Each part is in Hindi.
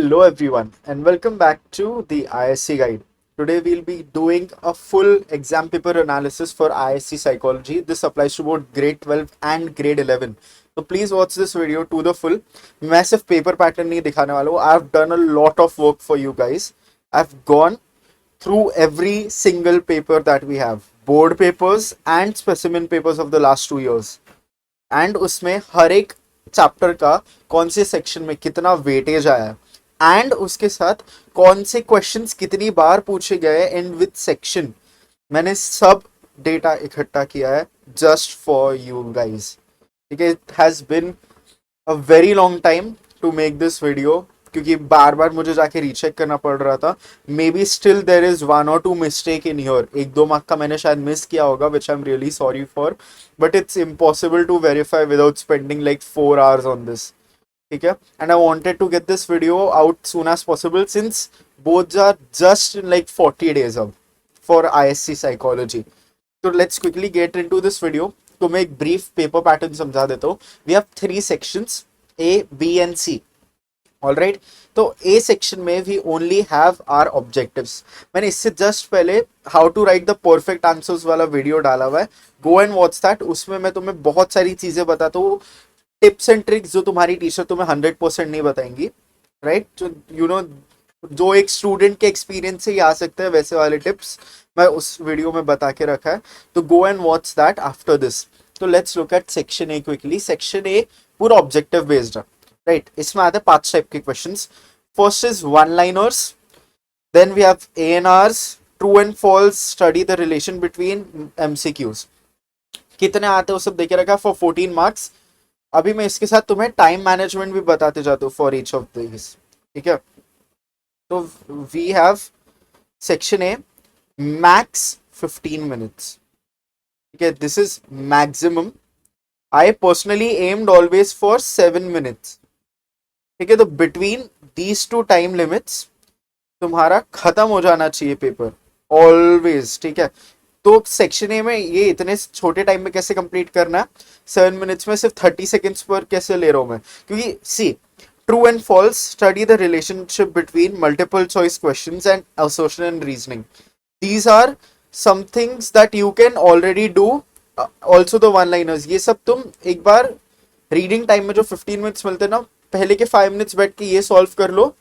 Hello everyone and welcome back to the ISC guide. Today we'll be doing a full exam paper analysis for ISC psychology. This applies to both grade 12 and grade 11. So please watch this video to the full. मैं सिर्फ paper pattern नहीं दिखाने वाला हूँ. I've done a lot of work for you guys. I've gone through every single paper that we have. Board papers and specimen papers of the last 2 years. And उसमें हर एक चैप्टर का कौन से सेक्शन में कितना वेटेज आया है एंड उसके साथ कौन से क्वेश्चंस कितनी बार पूछे गए एंड विद सेक्शन मैंने सब डेटा इकट्ठा किया है जस्ट फॉर यू गाइस. ठीक है, it has been a very long time to make this video क्योंकि बार बार मुझे जाके रीचेक करना पड़ रहा था. Maybe still there is one or two mistake in your. एक दो मार्क का मैंने शायद मिस किया होगा which I am really sorry for, but it's impossible to verify without spending like 4 hours on this. ठीक है, and I wanted to get this video out soon as possible since both are just in like 40 days अब फॉर ISC साइकोलॉजी. तो let's quickly get into this video. तो मैं एक ब्रीफ पेपर पैटर्न समझा देता हूँ. We have 3 sections A, B and C. All right, तो ए सेक्शन में we only have our objectives. मैंने इससे जस्ट पहले how to write the perfect answers वाला वीडियो डाला हुआ है. Go and watch that. उसमें मैं तुम्हें बहुत सारी चीजें बताता हूँ, टिप्स एंड ट्रिक्स जो तुम्हारी टीचर तुम्हें 100% नहीं बताएंगी. राइट, तो यू नो जो एक स्टूडेंट के एक्सपीरियंस से ही आ सकते हैं वैसे वाले टिप्स मैं उस वीडियो में बता के रखा है. तो go and watch that after this. तो let's look at section A quickly. Section A पूरा ऑब्जेक्टिव बेस्ड है. राइट, इसमें आते हैं 5 टाइप के questions. First is one liners, then we have ANRs, true and false, study the relation between MCQs. कितने आते हैं वो सब देखे रखा फॉर 14 मार्क्स. अभी मैं इसके साथ तुम्हें टाइम मैनेजमेंट भी बताते जाता हूँ फॉर ईच ऑफ दिस. ठीक है, तो we have section A max 15 minutes. ठीक है, this is maximum. I personally aimed always for 7 minutes. ठीक है, तो between these two time limits तुम्हारा खत्म हो जाना चाहिए पेपर ऑलवेज. ठीक है, तो सेक्शन ए में ये इतने छोटे टाइम में कैसे कंप्लीट करना है, 7 minutes में सिर्फ 30 seconds पर कैसे ले रहा हूं मैं, क्योंकि see true and false, study the relationship between multiple choice questions and assertion and reasoning. These are some things that you can already do. Also the one liners, ये सब तुम एक बार रीडिंग टाइम में जो 15 minutes मिलते हैं ना, पहले के 5 minutes बैठ के ये सॉल्व कर लो.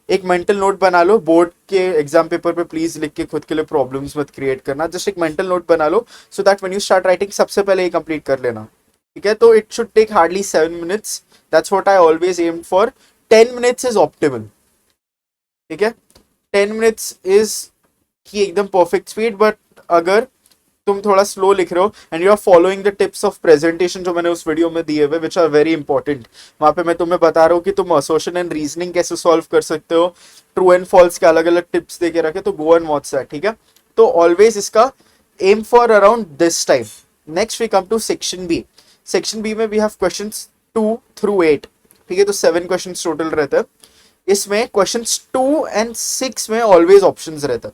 एक मेंटल नोट बना लो. बोर्ड के एग्जाम पेपर पे प्लीज लिख के खुद के लिए प्रॉब्लम्स मत क्रिएट करना. जस्ट एक मेंटल नोट बना लो so that when you start writing सबसे पहले ये कंप्लीट कर लेना. ठीक है, तो it should take hardly 7 minutes. That's what I always am for. 10 minutes is optimal. ठीक है, 10 minutes इज की एकदम परफेक्ट स्पीड. बट अगर तुम थोड़ा स्लो लिख रहे हो and you are following the tips of presentation जो मैंने उस वीडियो में दिए हुए विच आर वेरी इंपॉर्टेंट, वहां पे मैं तुम्हें बता रहा हूँ कि तुम असोशन एंड रीजनिंग कैसे सॉल्व कर सकते हो, ट्रू एंड फॉल्स के अलग अलग टिप्स दे के रखे. तो गो एंड वॉच दैट. ठीक है, तो ऑलवेज इसका aim for around this time. Next we come to section B. Section B में वी हैव क्वेश्चन 2 through 8. ठीक है, तो 7 क्वेश्चन टोटल रहते हैं. इसमें क्वेश्चन 2 and 6 में ऑलवेज ऑप्शन रहता है.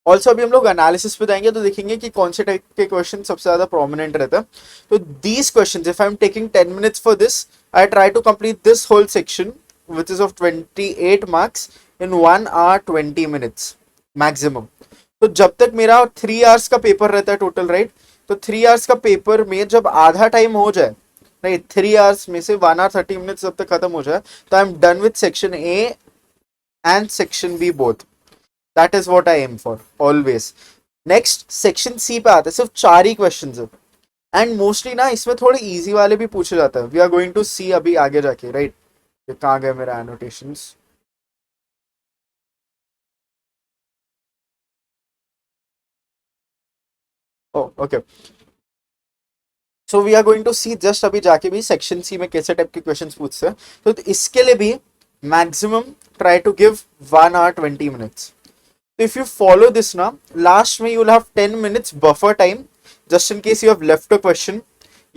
ऑल्सो अभी हम लोग एनालिसिस पे जाएंगे तो देखेंगे कि कौन से टाइप के क्वेश्चन सबसे ज्यादा प्रोमिनेंट रहता है. तो these question if I am taking 10 minutes for this, I try to complete this whole section which is of 28 marks इन 1 hour 20 minutes मैक्सिमम. तो जब तक मेरा 3 hours का पेपर रहता है टोटल, राइट, तो 3 hours का पेपर में जब आधा टाइम हो जाए, राइट, 3 hours में से 1 hour 30 minutes जब तक खत्म हो जाए, तो I am done with section A and section B both. That is what I aim for always. Next section C पे आते हैं. सिर्फ 4 ही क्वेश्चंस है एंड मोस्टली ना इसमें थोड़े इजी वाले भी पूछे जाते हैं. We are going to see अभी आगे जाके. राइट, कहाँ गए मेरा annotations. Okay, so we are going to see just अभी जाके भी सेक्शन सी में कैसे टाइप के क्वेश्चंस पूछते हैं. तो इसके लिए भी maximum try to give 1 hour 20 minutes. So if you follow this now, last में you will have 10 minutes buffer time just in case you have left a question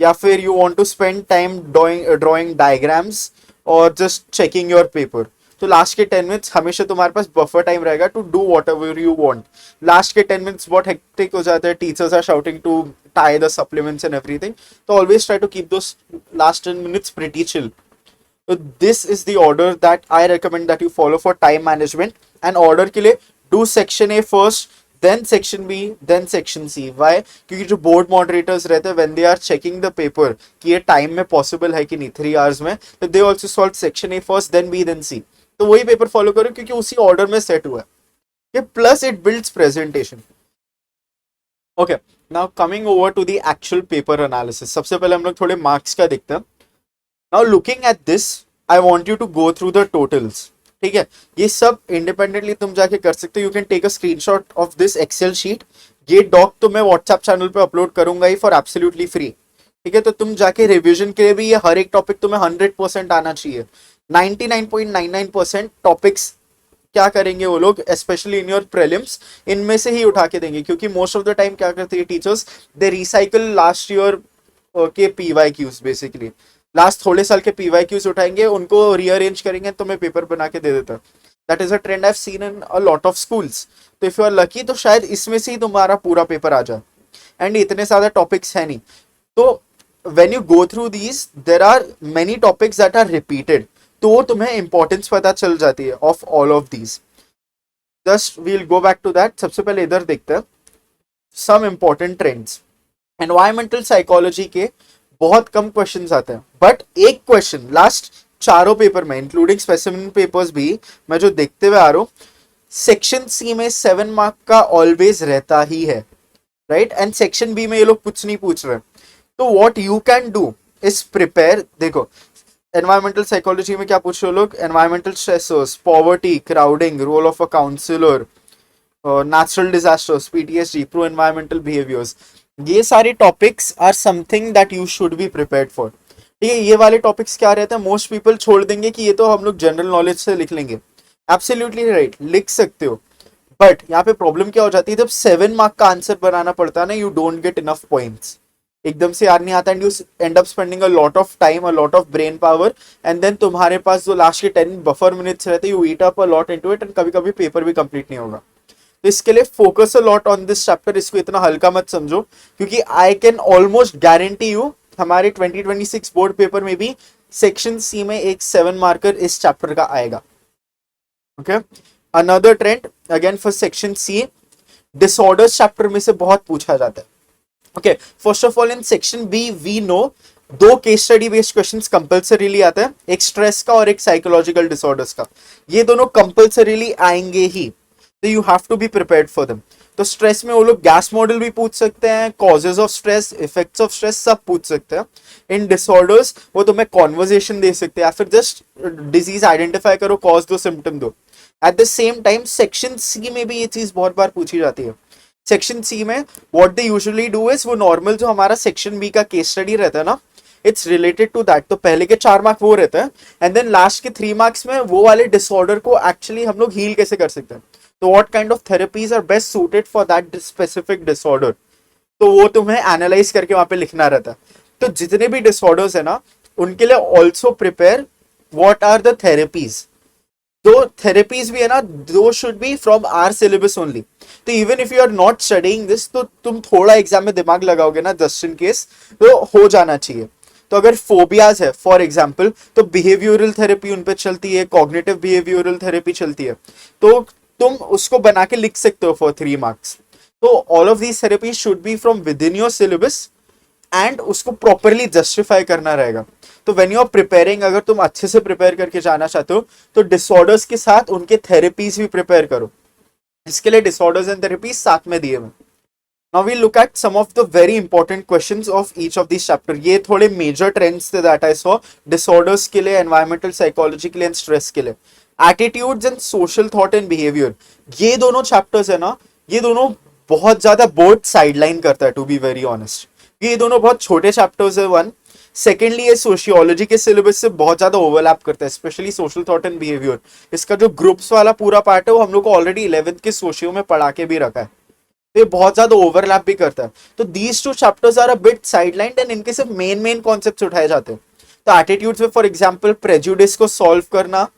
या फिर you want to spend time drawing diagrams or just checking your paper. तो लास्ट के 10 minutes हमेशा तुम्हारे पास बफर टाइम रहेगा to do whatever you want. Last के 10 minutes बहुत हेक्टिक हो जाते हैं. Teachers are shouting to tie the supplements and everything. तो always try to keep those last 10 minutes pretty chill. तो this is the order that I recommend that you follow for time management. And order के लिए do section A first, then section B, then section C. Why? क्योंकि जो बोर्ड मॉडरेटर्स रहते हैं when they are checking the paper कि ये टाइम में पॉसिबल है कि नहीं 3 आवर्स में, तो they also solve section A first, then B, then C. तो वही पेपर फॉलो करो क्योंकि उसी ऑर्डर में सेट हुआ है. Plus it builds presentation. Okay, now coming over to the actual paper analysis. सबसे पहले हम लोग थोड़े मार्क्स का देखते हैं. Now looking at this, I want you to go through the totals. ठीक है, ये सब इंडिपेंडेंटली तुम जाके कर सकते हो. You can take a screenshot of this Excel sheet. ये डॉक तो मैं व्हाट्सएप चैनल पे अपलोड करूंगा ही फॉर एब्सोल्युटली फ्री. ठीक है, तो तुम जाके रिवीजन के लिए भी ये हर एक टॉपिक तुम्हें 100% आना चाहिए. 99.99% टॉपिक्स क्या करेंगे वो लोग, स्पेशली इन योर प्रीलिम्स, इनमें से ही उठा के देंगे. क्योंकि मोस्ट ऑफ द टाइम क्या करते हैं टीचर्स, दे रिसाइकल लास्ट ईयर के पीवाईक्यूज. बेसिकली लास्ट थोड़े साल के पीवाईक्यूज उठाएंगे, उनको रीअरेंज करेंगे, तुम्हें पेपर बना के दे देता है. That is a trend I have seen in a lot of schools. तो इफ यू आर लकी तो शायद इसमें से ही तुम्हारा पूरा पेपर आ जाए. एंड इतने ज्यादा टॉपिक्स है नहीं. तो when you go through these, there are many topics that are repeated. तो तुम्हें इंपॉर्टेंस पता चल जाती है of all of these. Just we'll go back to that. सबसे पहले इधर देखते हैं some important trends. Environmental psychology के बहुत कम क्वेश्चंस आते हैं, बट एक क्वेश्चन लास्ट चारों पेपर में इंक्लूडिंग स्पेसिमेन पेपर्स भी मैं जो देखते हुए आ रहा हूं, सेक्शन सी में 7 मार्क का ऑलवेज रहता ही है. राइट, एंड सेक्शन बी में ये लोग कुछ नहीं पूछ रहे. तो what you can do is prepare. देखो एनवायरमेंटल साइकोलॉजी में क्या पूछ रहे हो लोग, environmental stressors, poverty, crowding, role of a counsellor, natural disasters, PTSD, pro environmental behaviours. ये सारे topics are something that you should be prepared for. ठीक है, ये वाले टॉपिक्स क्या रहते हैं, मोस्ट पीपल छोड़ देंगे कि ये तो हम लोग जनरल नॉलेज से लिख लेंगे. एब्सोल्युटली राइट, लिख सकते हो. बट यहाँ पे प्रॉब्लम क्या हो जाती है, जब 7 मार्क का आंसर बनाना पड़ता है ना, you don't get enough points. एकदम से याद नहीं आता and you end up spending a lot of time, a lot of brain power, and then तुम्हारे पास जो लास्ट के 10 बफर मिनट्स रहते हैं, you eat up a lot into it, and कभी कभी पेपर भी कंप्लीट नहीं होगा. तो इसके लिए focus a lot on this chapter. इसको इतना हल्का मत समझो, क्योंकि I can almost guarantee you हमारे 2026 बोर्ड पेपर में भी सेक्शन सी में एक 7 मार्कर इस चैप्टर का आएगा. Okay, another trend again for section C, disorders chapter में से बहुत पूछा जाता है. Okay, first of all in section B we know 2 case study based questions compulsorily आते हैं, एक स्ट्रेस का और एक साइकोलॉजिकल डिसऑर्डर्स का. ये दोनों कंपल्सरीली आएंगे ही, तो you have to be prepared for them. तो स्ट्रेस में वो लोग गैस मॉडल भी पूछ सकते हैं, causes of stress, effects of stress सब पूछ सकते हैं. इन डिसऑर्डर्स वो तुम्हें कॉन्वर्जेशन दे सकते हैं, या फिर जस्ट डिजीज आइडेंटिफाई करो, कॉज दो, सिम्टम दो. At the same time section C में भी ये चीज बहुत बार पूछी जाती है. सेक्शन सी में what they usually do is, वो नॉर्मल जो हमारा सेक्शन बी का केस स्टडी रहता है ना, इट्स रिलेटेड टू दैट. तो पहले के 4 मार्क वो रहते हैं, एंड देन लास्ट के 3 मार्क्स में वो वाले डिसऑर्डर को एक्चुअली हम लोग हील कैसे कर सकते हैं. तो what kind of therapies are best suited for that specific disorder, तो वो तुम्हें एनालाइज करके वहां पे लिखना रहता है. तो जितने भी डिसऑर्डर्स है ना, उनके लिए also prepare what are the therapies. Those therapies भी है ना, those should be from our syllabus only. तो even if you are not studying this, तो तुम थोड़ा एग्जाम में दिमाग लगाओगे ना जस्ट इन केस, तो हो जाना चाहिए. तो अगर फोबियाज है फॉर एग्जाम्पल, तो बिहेवियरल थेरेपी उन पे चलती है, कॉग्निटिव बिहेवियरल थेरेपी चलती है, तो तुम उसको बना के लिख सकते हो फॉर 3 मार्क्स. तो all of these therapy should be from with in your syllabus, and उसको प्रॉपरली जस्टिफाई करना रहेगा. तो व्हेन यू आर प्रिपेयरिंग, अगर तुम अच्छे से प्रिपेयर करके जाना चाहते हो, तो डिसऑर्डर्स के साथ उनके थेरेपीज भी प्रिपेयर करो. इसके लिए डिसऑर्डर्स एंड थेरेपीज साथ में दिए हुए. Now we look at some of the very important questions of each of this chapter. ये थोड़े मेजर ट्रेंड्स थे दैट आई सॉ डिसऑर्डर्स के लिए, एनवायरमेंटल साइकोलॉजी के लिए एंड स्ट्रेस के लिए. Attitudes and social thought and behaviour, ये दोनों चैप्टर्स है ना, ये दोनों बहुत ज्यादा बोर्ड साइडलाइन करता है, टू बी वेरी ऑनेस्ट. ये दोनों बहुत छोटे चैप्टर्स है. वन, सेकेंडली ये सोशियोलॉजी के सिलेबस से बहुत ज्यादा ओवरलैप करता है, specially social thought and behaviour. इसका जो ग्रुप्स वाला पूरा पार्ट है, वो हम लोग को ऑलरेडी 11th के सोशियो में पढ़ा के भी रखा है. ये बहुत ज्यादा ओवरलैप भी करता है. तो these 2 chapters are a bit sidelined, and इनके सिर्फ मेन कॉन्सेप्ट्स उठाए जाते हैं. तो एटीट्यूड्स में फॉर एग्जांपल प्रेजुडिस को सॉल्व करना,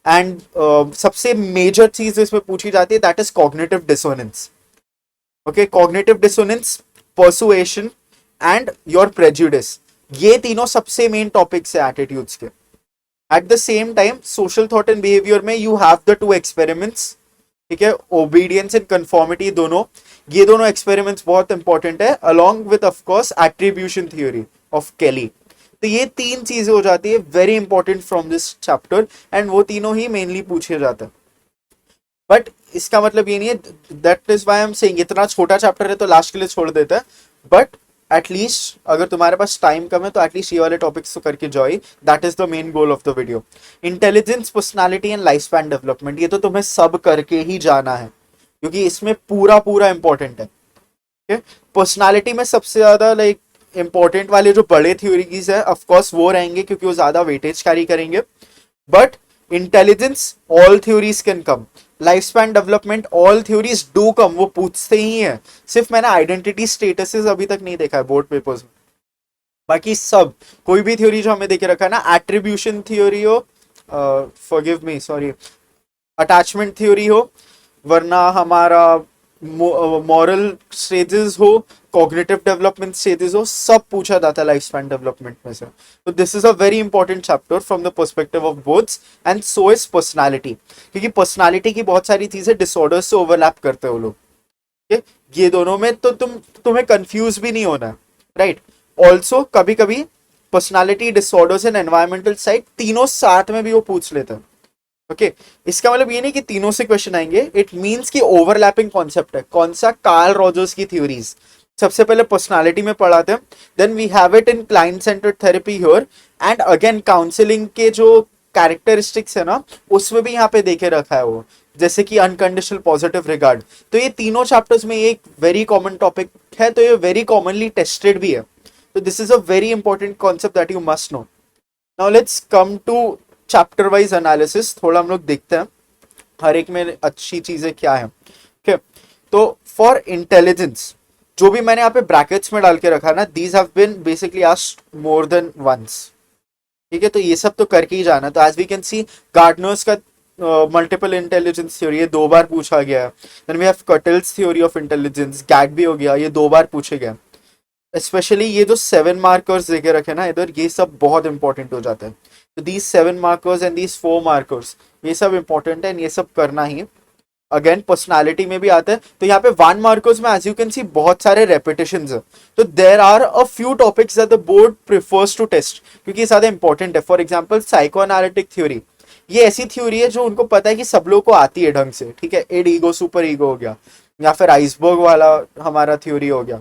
एंड सबसे मेजर चीज इसमें पूछी जाती है, that is cognitive dissonance. Okay, cognitive dissonance, persuasion and your prejudice, ये तीनों सबसे मेन टॉपिक्स है एटीट्यूड्स के. At the same time social thought and behaviour में you have the two experiments, ठीक है, ओबीडियंस एंड कंफॉर्मिटी दोनों, ये दोनों एक्सपेरिमेंट्स बहुत इंपॉर्टेंट है, along with of course attribution theory of केली। तो ये तीन चीजें हो जाती है very important from this chapter, and वो तीनों ही मेनली पूछे जाते हैं। बट इसका मतलब ये नहीं है, that is why I am saying इतना छोटा चैप्टर है तो लास्ट के लिए छोड़ देता है, बट एटलीस्ट अगर तुम्हारे पास टाइम कम है तो एटलीस्ट ये वाले टॉपिक्स तो करके जाओ ही, that is the main goal of the video. Intelligence, personality and life span development, ये तो तुम्हें सब करके ही जाना है क्योंकि इसमें पूरा पूरा इंपॉर्टेंट है। पर्सनालिटी में सबसे ज्यादा लाइक इंपॉर्टेंट वाले जो बड़े थ्योरीज है ऑफकोर्स वो रहेंगे क्योंकि वो ज्यादा वेटेज कैरी करेंगे, but intelligence all theories can come, life span development all theories do come, वो पूछते ही हैं। सिर्फ मैंने आइडेंटिटी स्टेटसेस अभी तक नहीं देखा है बोर्ड पेपर्स में, बाकी सब कोई भी थ्योरी जो हमें देखे रखा है ना, एट्रीब्यूशन थ्योरी हो, forgive me sorry, attachment theory हो, वरना हमारा मॉरल स्टेजेस हो, कॉग्निटिव डेवलपमेंट स्टेजेस हो, सब पूछा जाता है लाइफ स्पैन डेवलपमेंट में से। तो this is a very important chapter from the perspective of boards, and so is personality, क्योंकि पर्सनालिटी की बहुत सारी चीजें डिसऑर्डर्स से ओवरलैप करते हो लोग, ठीक है, ये दोनों में तो तुम्हें कंफ्यूज भी नहीं होना है, राइट। ऑल्सो कभी कभी personality disorders and environmental side तीनों साथ में भी वो पूछ लेते हैं, ओके इसका मतलब ये नहीं कि तीनों से क्वेश्चन आएंगे, इट मींस कि ओवरलैपिंग कॉन्सेप्ट है। कौन सा? कार्ल रॉजर्स की थ्योरीज सबसे पहले पर्सनालिटी में पढ़ाते हैं, then we have it in client centred therapy here, and अगेन काउंसलिंग के जो कैरेक्टरिस्टिक्स है ना उसमें भी यहाँ पे देखे रखा है वो, जैसे कि अनकंडीशनल पॉजिटिव रिगार्ड। तो ये तीनों चैप्टर्स में एक वेरी कॉमन टॉपिक है, तो ये वेरी कॉमनली टेस्टेड भी है, तो this is a very important concept that you must know. Now let's come to chapter wise analysis, थोड़ा हम लोग देखते हैं हर एक में अच्छी चीजें क्या है, ठीक है। तो फॉर इंटेलिजेंस जो भी मैंने यहाँ पे ब्रैकेट्स में डाल के रखा ना, these have been basically asked more than once, ठीक है, तो ये सब तो करके ही जाना। तो as we can see Gardner's का मल्टीपल इंटेलिजेंस थ्योरी ये 2 बार पूछा गया है, then we have Cattell's theory of intelligence, गैट भी हो गया, ये 2 बार पूछे गए। स्पेशली ये जो 7 मार्कर्स देखे रखे ना इधर, ये सब बहुत इंपॉर्टेंट हो जाते हैं। तो these 7 markers and these 4 markers ये सब इंपॉर्टेंट है, ये सब करना ही। अगेन पर्सनालिटी में भी आता है, तो यहाँ पे 1 मार्कर्स में एज यू कैन सी बहुत सारे रेपिटेशंस है, तो there are a few topics that the board prefers to test क्योंकि ये ज्यादा इंपॉर्टेंट है। For example psycho analytic theory, ये ऐसी थ्योरी है जो उनको पता है कि सब लोग को आती है ढंग से, ठीक है, एड ईगो सुपर ईगो हो गया, या फिर आइसबर्ग वाला हमारा थ्योरी हो गया।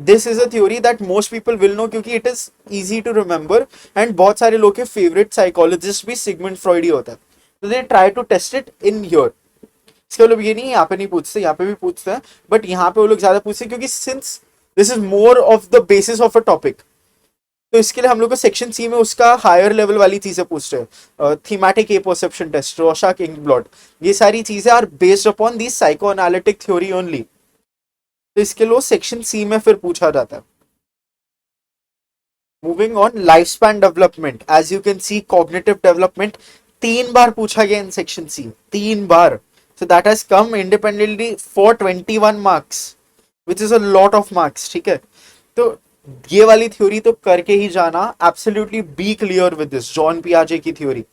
This is a theory that most people will know क्योंकि it is easy to remember, and बहुत सारे लोग के फेवरेट साइकोलॉजिस्ट भी सिगमंड फ्रॉइड ही होता है, तो they try to test it in here. इसके लोग ये नहीं यहाँ पे नहीं पूछते, यहाँ पे भी पूछते हैं, बट यहाँ पे वो लोग ज्यादा पूछते हैं क्योंकि since this is more of the basis of a topic, तो इसके लिए हम लोग को सेक्शन सी में उसका हायर लेवल वाली चीजें पूछते हैं, thematic apperception test, Rorschach ink blot, ये सारी चीजें are based upon the psycho analytic theory only, तो इसके लिए सेक्शन सी में फिर पूछा जाता है। Moving on, life span development, as you can see cognitive development 3 बार पूछा गया इन सेक्शन सी, 3 बार, so that has come independently for 21 marks which is a lot of marks, ठीक है। तो ये वाली थ्योरी तो करके ही जाना, absolutely be clear with this, John पियाजे की theory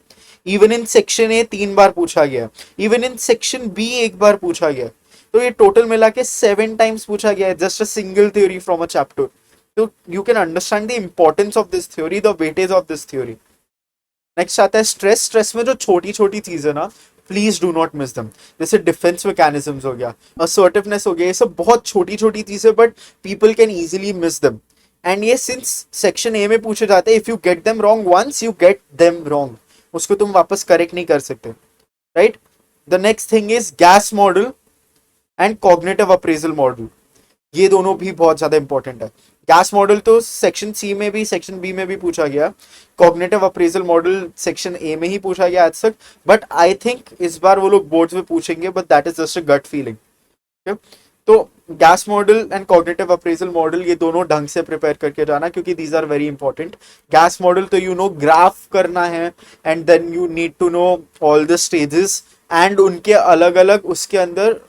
even in section A 3 बार पूछा गया, इवन इन सेक्शन बी 1 बार पूछा गया, तो ये टोटल मिला के 7 टाइम्स पूछा गया है, just a single theory from a chapter. तो you can understand the importance of this theory, the weightage of this theory. Next आता है स्ट्रेस। स्ट्रेस में जो छोटी छोटी चीजें ना, प्लीज डू नॉट मिस दम, जैसे डिफेंस मैकेनिज्म्स हो गया, असर्टिवनेस हो गया, ये सब बहुत छोटी छोटी चीजें, but people can easily miss them, and ये सिंस सेक्शन ए में पूछे जाते हैं, if you get them wrong once you get them wrong, उसको तुम वापस करेक्ट नहीं कर सकते, right. The next thing is GAS model and cognitive appraisal model, ये दोनों भी बहुत ज्यादा इंपॉर्टेंट है। गैस मॉडल तो सेक्शन सी में भी सेक्शन बी में भी पूछा गया, cognitive appraisal model section A में ही पूछा गया आज तक, बट आई थिंक इस बार वो लोग बोर्ड्स में पूछेंगे, but that is just a gut feeling, तो GAS model and cognitive appraisal model ये दोनों ढंग से प्रिपेयर करके जाना क्योंकि these are very important. GAS model तो यू नो ग्राफ करना है, and then you need to know all the stages and उनके अलग अलग उसके अंदर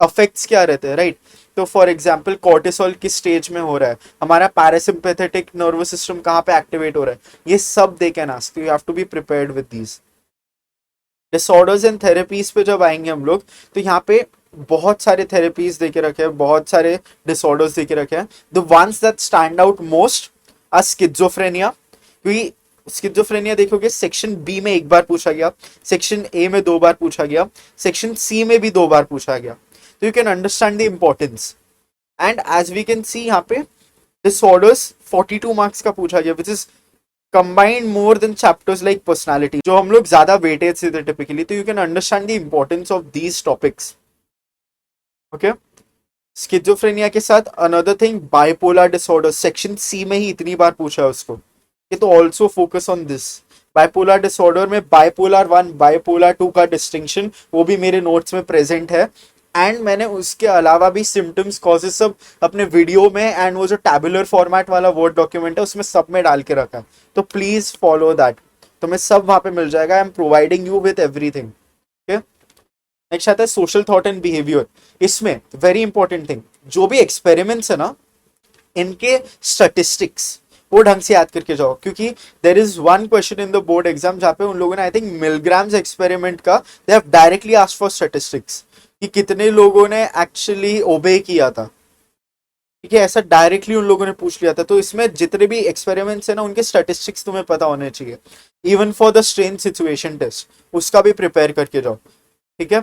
अफेक्ट्स क्या रहते हैं, राइट। तो फॉर एग्जाम्पल कॉर्टिसोल किस स्टेज में हो रहा है, हमारा पैरासिम्पैथेटिक नर्वस सिस्टम कहाँ पे एक्टिवेट हो रहा है, ये सब they can ask, you have to be prepared with these. Disorders and therapies पे जब आएंगे हम लोग, तो यहाँ पे बहुत सारे थेरेपीज देके रखे हैं, बहुत सारे डिसऑर्डर्स देके रखे हैं। The ones that stand out most are schizophrenia, क्योंकि स्किज़ोफ्रेनिया देखोगे सेक्शन बी में एक बार पूछा गया, सेक्शन ए में 2 बार पूछा गया, सेक्शन सी में भी 2 बार पूछा गया, तो you can understand the importance. And as we can see यहाँ पे डिसऑर्डर्स 42 मार्क्स का पूछा गया, which is combined more than chapters like personality, जो हम लोग ज्यादा वेटेज से थे टिपिकली, तो you can understand the importance of these topics. Okay, schizophrenia के साथ another thing bipolar disorder, section C में ही इतनी बार पूछा है उसको, ये तो also focus on this. Bipolar disorder में बाइपोलर 1 बाइपोलर 2 का डिस्टिंक्शन वो भी मेरे नोट्स में प्रेजेंट है, एंड मैंने उसके अलावा भी सिम्टम्स कॉजेज सब अपने वीडियो में एंड वो जो टैबुलर फॉर्मेट वाला वर्ड डॉक्यूमेंट है उसमें सब में डाल के रखा है, तो प्लीज फॉलो दैट, तुम्हें सब वहां पे मिल जाएगा। I am providing you with everything. Okay, next आता है सोशल थॉट एंड बिहेवियर। इसमें वेरी इंपॉर्टेंट थिंग, जो भी एक्सपेरिमेंट्स है ना, इनके स्टैटिस्टिक्स वो ढंग से याद करके जाओ, क्योंकि देर is one question in the board exam जहाँ पे उन लोगों ने आई थिंक मिलग्राम्स एक्सपेरिमेंट का they have directly asked for statistics कि कितने लोगों ने एक्चुअली ओबे किया था, ठीक है, ऐसा डायरेक्टली उन लोगों ने पूछ लिया था। तो इसमें जितने भी एक्सपेरिमेंट्स है ना, उनके स्टैटिस्टिक्स तुम्हें पता होने चाहिए, even for the strain situation test उसका भी प्रिपेयर करके जाओ, ठीक है।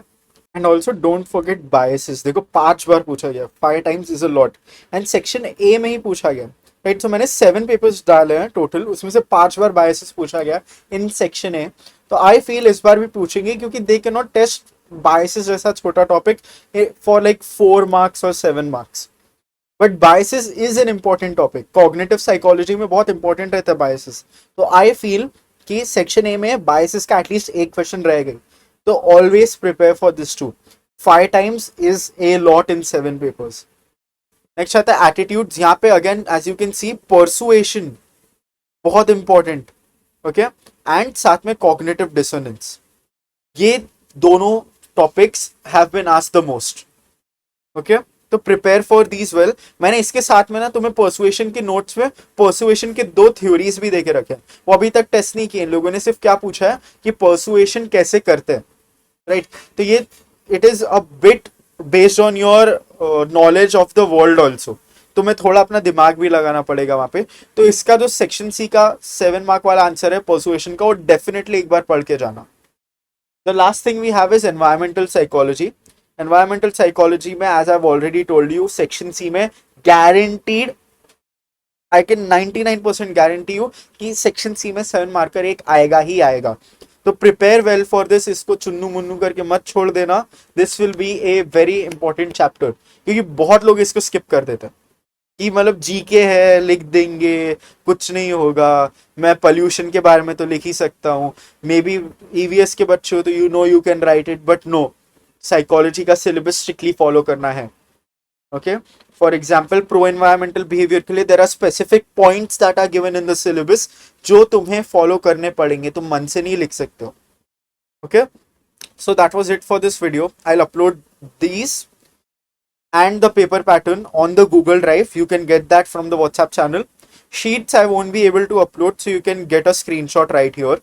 And also don't forget biases, देखो 5 बार पूछा गया, 5 times is a lot, and section A में ही पूछा गया, राइट। सो मैंने 7 पेपर्स डाले हैं टोटल, उसमें से 5 बार बायसेस पूछा गया इन सेक्शन ए। तो आई फील इस बार भी पूछेंगे, क्योंकि they can not test biases जैसा छोटा टॉपिक फॉर लाइक 4 मार्क्स और 7 marks, but biases is an important topic, cognitive psychology में बहुत इंपॉर्टेंट रहता है बायसेस। तो आई फील कि सेक्शन ए में बायसेस का एटलीस्ट एक क्वेश्चन रहेगा, तो always prepare for this too. 5 times is a lot in 7 papers. Next आता है एटीट्यूड्स, यहाँ पे again as you can see persuasion बहुत इंपॉर्टेंट, ओके, एंड साथ में कॉग्निटिव डिसोनेंस, ये दोनों topics have been asked the most, okay. तो प्रिपेयर फॉर दीज वेल। मैंने इसके साथ में ना तुम्हें परसुएशन के नोट्स में परसुएशन के 2 थ्योरीज भी देके रखे हैं, वो अभी तक टेस्ट नहीं किए इन लोगों ने, सिर्फ क्या पूछा है कि परसुएशन कैसे करते हैं, राइट। तो ये it is a bit based on your knowledge of the world also, तुम्हें थोड़ा अपना दिमाग भी लगाना पड़ेगा वहां पे। तो इसका जो सेक्शन सी का 7 मार्क वाला आंसर है परसुएशन का, वो डेफिनेटली एक बार पढ़ के जाना। The last thing we have is environmental psychology. Environmental psychology में as I have already told you, section C में guaranteed, I can 99% guarantee you कि सेक्शन सी में 7 मार्कर एक आएगा ही आएगा। तो प्रिपेयर वेल फॉर दिस, इसको चुन्नू मुन्नू करके मत छोड़ देना, this will be a very important chapter, क्योंकि बहुत लोग इसको स्किप कर देते हैं कि मतलब जीके है लिख देंगे कुछ नहीं होगा, मैं पोल्यूशन के बारे में तो लिख ही सकता हूँ, मे बी ईवीएस के बच्चे हो तो you know you can write it, but no, psychology का सिलेबस स्ट्रिक्टली फॉलो करना है, ओके। For example pro environmental behaviour के लिए there are specific points that are given in the syllabus, जो तुम्हें फॉलो करने पड़ेंगे, तुम मन से नहीं लिख सकते हो, okay. So that was it for this video. I will upload these and the paper pattern on the Google Drive. You can get that from the WhatsApp channel. Sheets I won't be able to upload, so you can get a screenshot right here,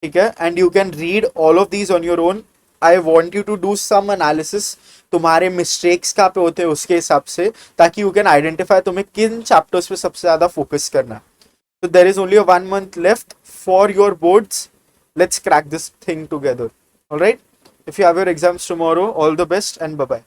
okay, and you can read all of these on your own. I want you to do some analysis, तुम्हारे मिस्टेक्स कहाँ पे होते हैं उसके हिसाब से, ताकि यू कैन आइडेंटिफाई तुम्हें किन चैप्टर्स पे सबसे ज्यादा फोकस करना है। So there is only a 1 month left for your boards. Let's crack this thing together. All right. If you have your exams tomorrow, all the best and bye bye.